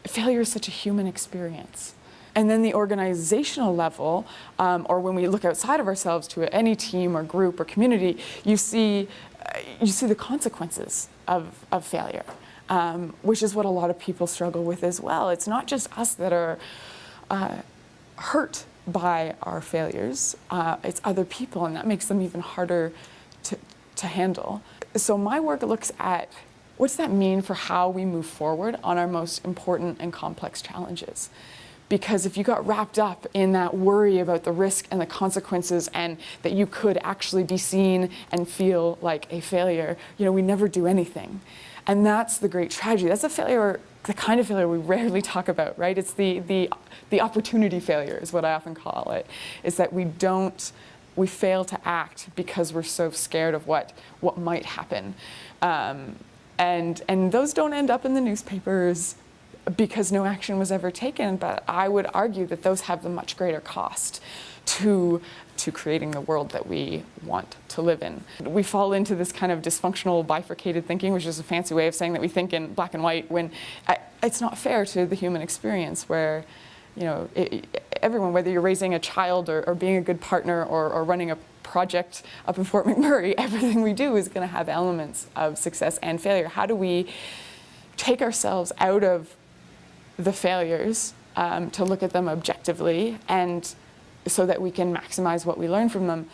failure is such a human experience. And then the organizational level, or when we look outside of ourselves to any team or group or community, you see the consequences of failure, which is what a lot of people struggle with as well. It's not just us that are hurt by our failures, it's other people, and that makes them even harder to handle. So my work looks at what's that mean for how we move forward on our most important and complex challenges. Because if you got wrapped up in that worry about the risk and the consequences and that you could actually be seen and feel like a failure, we never do anything. And that's the great tragedy. That's a failure, the kind of failure we rarely talk about, right? It's the opportunity failure is what I often call it, is that we fail to act because we're so scared of what might happen. And those don't end up in the newspapers because no action was ever taken, but I would argue that those have the much greater cost to creating the world that we want to live in. We fall into this kind of dysfunctional bifurcated thinking, which is a fancy way of saying that we think in black and white, when it's not fair to the human experience where, everyone, whether you're raising a child or being a good partner or running a project up in Fort McMurray, everything we do is going to have elements of success and failure. How do we take ourselves out of the failures to look at them objectively, and so that we can maximize what we learn from them,